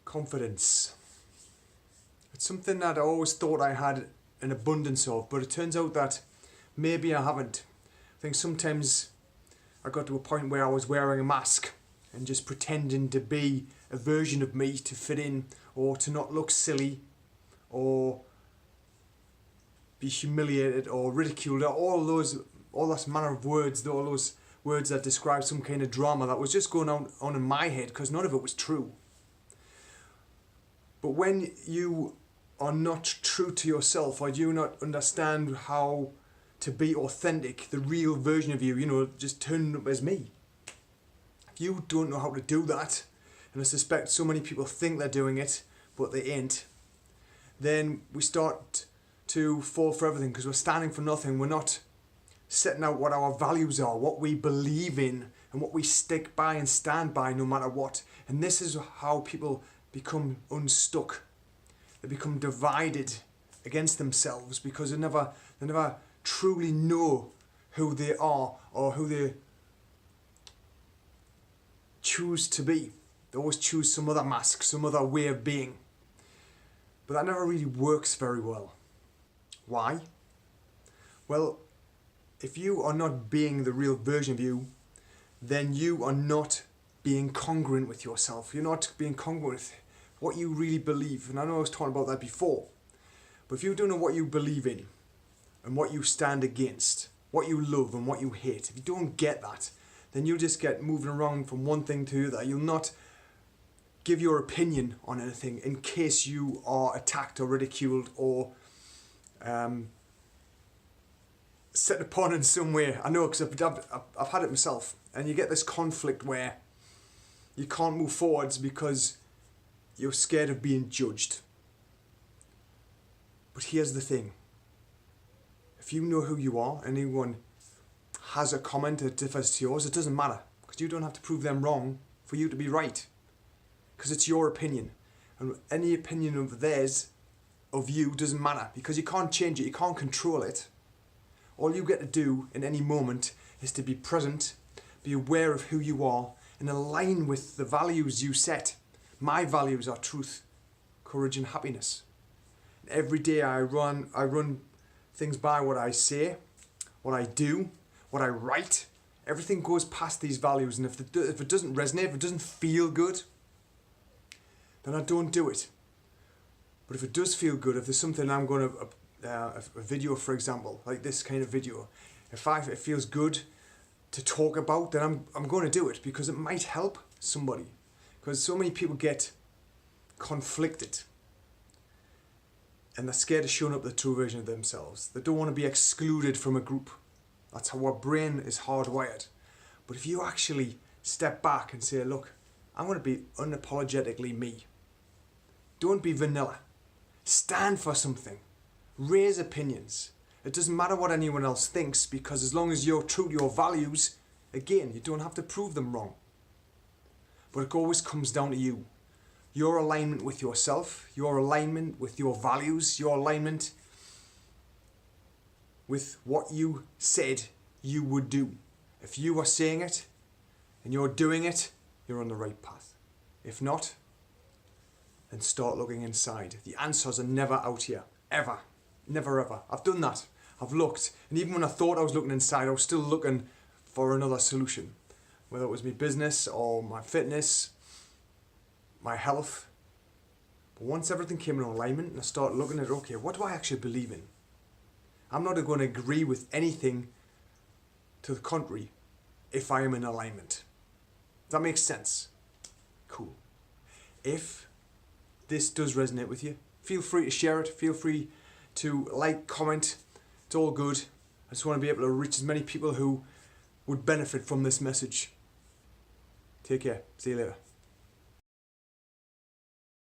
Confidence. It's something that I always thought I had an abundance of, but it turns out that maybe I haven't. I think sometimes I got to a point where I was wearing a mask and just pretending to be a version of me to fit in, or to not look silly, or be humiliated or ridiculed, or all that manner of words, all those words that describe some kind of drama that was just going on in my head, because none of it was true. But when you are not true to yourself, or do not understand how to be authentic, the real version of you, just turning up as me. If you don't know how to do that, and I suspect so many people think they're doing it, but they ain't, then we start to fall for everything, because we're standing for nothing. We're not setting out what our values are, what we believe in, and what we stick by and stand by no matter what. And this is how people become unstuck. They become divided against themselves, because they never truly know who they are or who they choose to be. They always choose some other mask, some other way of being. But that never really works very well. Why? Well, if you are not being the real version of you, then you are not being congruent with yourself. You're not being congruent with what you really believe. And I know I was talking about that before. But if you don't know what you believe in, and what you stand against, what you love and what you hate, if you don't get that, then you'll just get moving around from one thing to the other. You'll not give your opinion on anything in case you are attacked or ridiculed or set upon in some way. I know, because I've had it myself. And you get this conflict where you can't move forwards because you're scared of being judged. But here's the thing. If you know who you are, anyone has a comment that differs to yours, it doesn't matter, because you don't have to prove them wrong for you to be right, because it's your opinion, and any opinion of theirs, of you, doesn't matter, because you can't change it, you can't control it. All you get to do in any moment is to be present, be aware of who you are, and align with the values you set. My values are truth, courage and happiness. Every day I run things by what I say, what I do, what I write. Everything goes past these values, and if it doesn't resonate, if it doesn't feel good, then I don't do it. But if it does feel good, if there's something I'm going to, a video for example, like this kind of video, if it feels good to talk about, then I'm going to do it, because it might help somebody. Because so many people get conflicted, and they're scared of showing up the true version of themselves. They don't want to be excluded from a group. That's how our brain is hardwired. But if you actually step back and say, look, I'm going to be unapologetically me. Don't be vanilla. Stand for something. Raise opinions. It doesn't matter what anyone else thinks, because as long as you're true to your values, again, you don't have to prove them wrong. But it always comes down to you. Your alignment with yourself, your alignment with your values, your alignment with what you said you would do. If you are saying it and you're doing it, you're on the right path. If not, then start looking inside. The answers are never out here, ever, never ever. I've done that. I've looked, and even when I thought I was looking inside, I was still looking for another solution. Whether it was my business or my fitness, my health. But once everything came in alignment and I started looking at, okay, what do I actually believe in? I'm not going to agree with anything to the contrary if I am in alignment. Does that make sense? Cool. If this does resonate with you, feel free to share it. Feel free to like, comment. It's all good. I just want to be able to reach as many people who would benefit from this message. Take care. See you later.